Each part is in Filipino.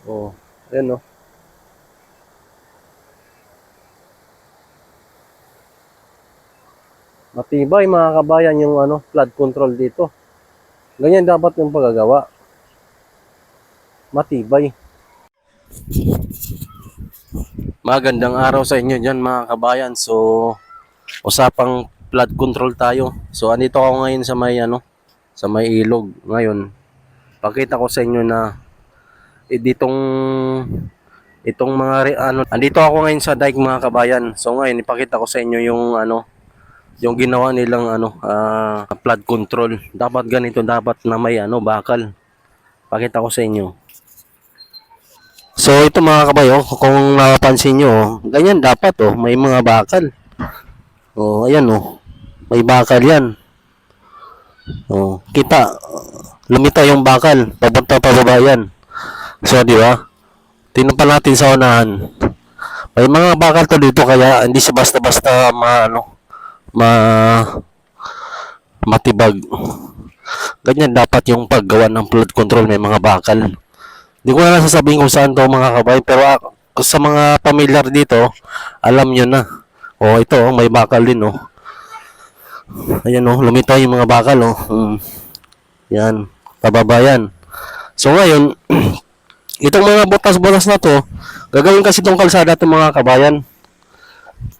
Oh, ayan oh. Matibay mga kabayan yung ano, flood control dito. Ganyan dapat yung paggagawa. Matibay. Magandang araw sa inyo dyan mga kabayan. So, usapang flood control tayo. So, andito ako ngayon sa may ano, sa may ilog. Ngayon, pakita ko sa inyo na ditong itong mga ano, andito ako ngayon sa dike mga kabayan. So, ngayon ipakita ko sa inyo yung ano, yung ginawa nilang ano, flood control. Dapat ganito, dapat na may ano, bakal. Pakita ko sa inyo. So ito mga kabayo, kung napansin nyo, ganyan dapat oh, may mga bakal. Oh, ayan oh. May bakal 'yan. Oh, kita lumitaw yung bakal, papunta pababa 'yan. So di ba? Tingnan pa natin sa unahan. May mga bakal to dito kaya hindi siya basta-basta ano, ma matibag. Ganyan dapat yung paggawa ng flood control, may mga bakal. Hindi ko na sasabihin kung saan to mga kabay, pero sa mga pamilyar dito, alam nyo na. Oh, ito, oh, may bakal din, oh. Ayan, oh, lumitaw yung mga bakal, oh. Yan, pababa yan. So, ngayon, itong mga butas-butas na to, gagawin kasi itong kalsada itong mga kabayan.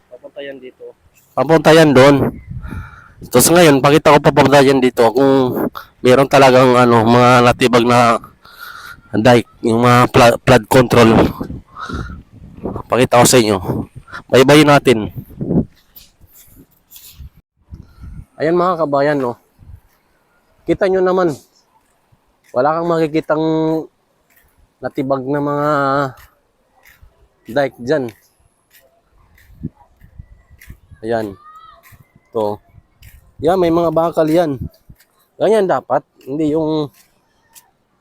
Papunta yan dito. Papunta yan doon. Tapos ngayon, pakita ko papunta yan dito kung meron talagang ano, mga natibag na dike, yung mga flood control. Pakita ko sa inyo. Baybayin natin. Ayan mga kabayan, no. Kita nyo naman, wala kang makikitang natibag na mga dike dyan. Ayan. To. Yan, may mga bakal yan. Ganyan dapat. Hindi yung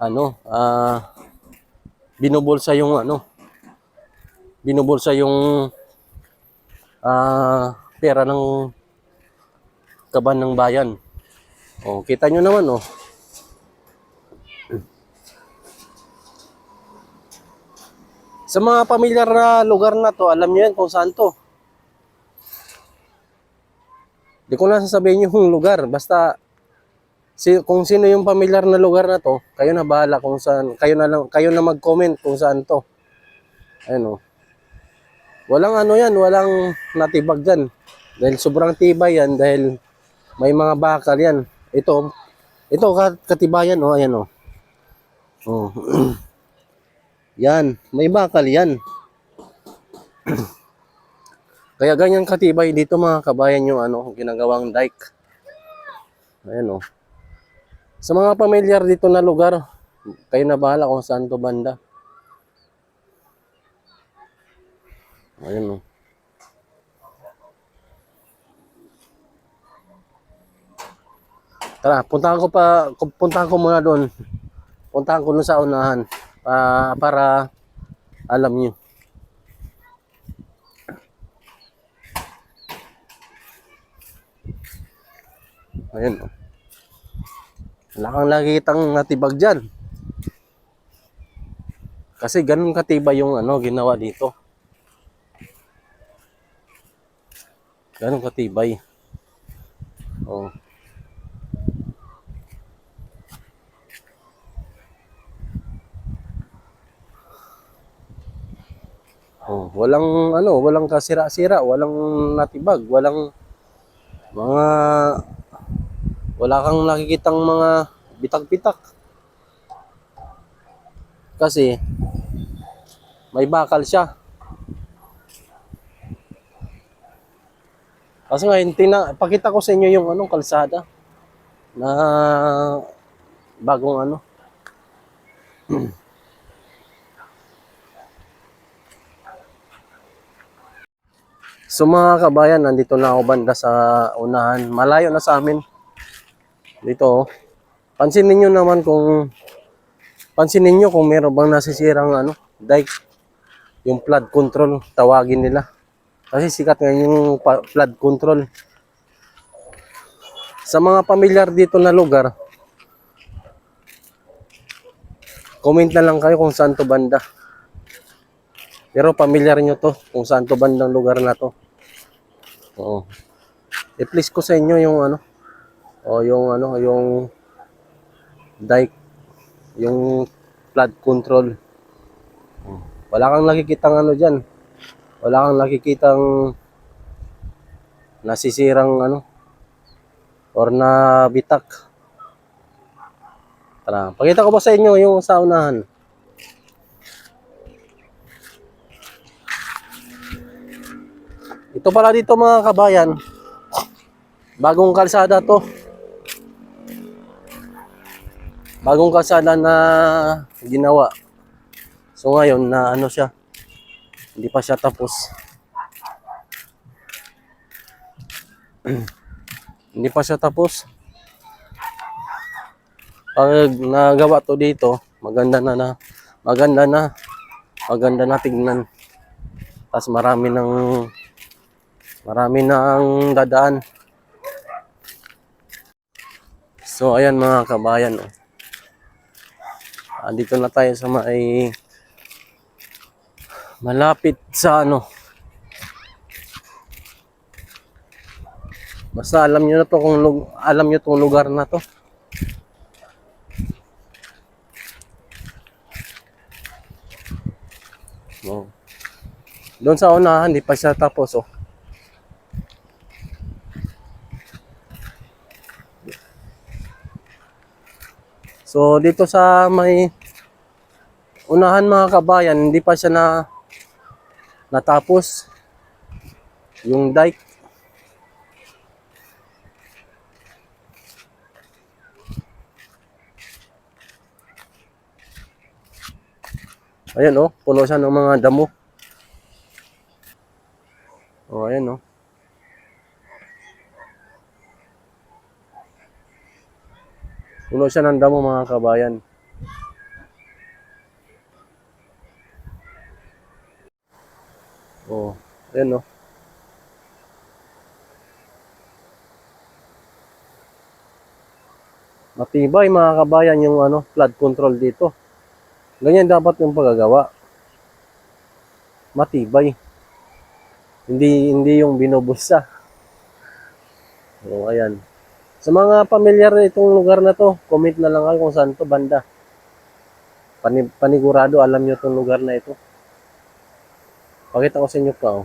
ano, binubulsa yung ano, binubulsa yung pera ng kaban ng bayan. Oh, kita nyo naman, oh. Sa mga pamilyar na lugar na to, alam nyo yan kung saan to. Di ko na sasabihin yung lugar. Basta, kung sino yung pamilyar na lugar na to, kayo na bahala kung saan. Kayo na mag-comment kung saan to. Ayun, oh. Walang ano yan, walang natibag dyan. Dahil sobrang tibay yan, dahil may mga bakal yan. Ito katibayan, oh, ayan, oh. Oh. Yan, may bakal yan. Kaya ganyan katibay dito mga kabayan yung ano, ginagawang dike. Ayan, oh. Sa mga pamilyar dito na lugar, kayo na bahala kung saan to banda. Ayan, oh. Tara, puntahan ko muna doon. Puntahan ko sa unahan para alam niyo. Ayan, oh. Wala kang nakikitang natibag dyan. Kasi ganun katibay yung ano, ginawa dito. Ganun katibay. Oh. Oh, walang kasira-sira, walang natibag, mga wala kang nakikitang mga bitak-bitak. Kasi may bakal siya. Kasi ngayon, pakita ko sa inyo yung anong kalsada na bagong ano. So mga kabayan, nandito na ako banda sa unahan. Malayo na sa amin. Dito, oh. Pansinin niyo kung meron bang nasisirang ano, dike. Yung flood control, tawagin nila. Kasi sikat ngayon yung flood control. Sa mga pamilyar dito na lugar, Comment na lang kayo kung saan to banda. Pero pamilyar nyo to kung saan to bandang lugar na to. Oo. I-please ko sa inyo yung ano, o yung ano, yung dike, yung flood control. Wala kang nakikitang ano diyan. Wala kang nakikitang nasisirang ano or na bitak. Tara, pakita ko ba sa inyo yung sa unahan? Ito pala dito mga kabayan. Bagong kalsada to. Bagong kalsada na ginawa. So ngayon na ano siya. Hindi pa siya tapos. Hindi pa siya tapos. Pag nagawa to dito, maganda na tingnan. Tapos marami nang dadaan. So ayan mga kabayan, oh. Dito na tayo sa malapit sa ano. Basta alam niyo na to alam niyo tong lugar na to. Oh. Doon sa unahan, hindi pa siya tapos, oh. So dito sa may unahan mga kabayan, hindi pa siya natapos yung dike. Ayan, oh, puno siya ng mga damo. Oh, ayan, oh. Puno siya ng damo mga kabayan. Oh, ayan, oh. Matibay mga kabayan yung ano, flood control dito. Ganyan dapat yung paggagawa. Matibay. Hindi yung binubusa. Oh, ayan. Sa mga pamilyar na itong lugar na to, comment na lang kayo kung saan to banda. Panigurado alam nyo itong lugar na ito. Pakita ko sa inyo pa, oh.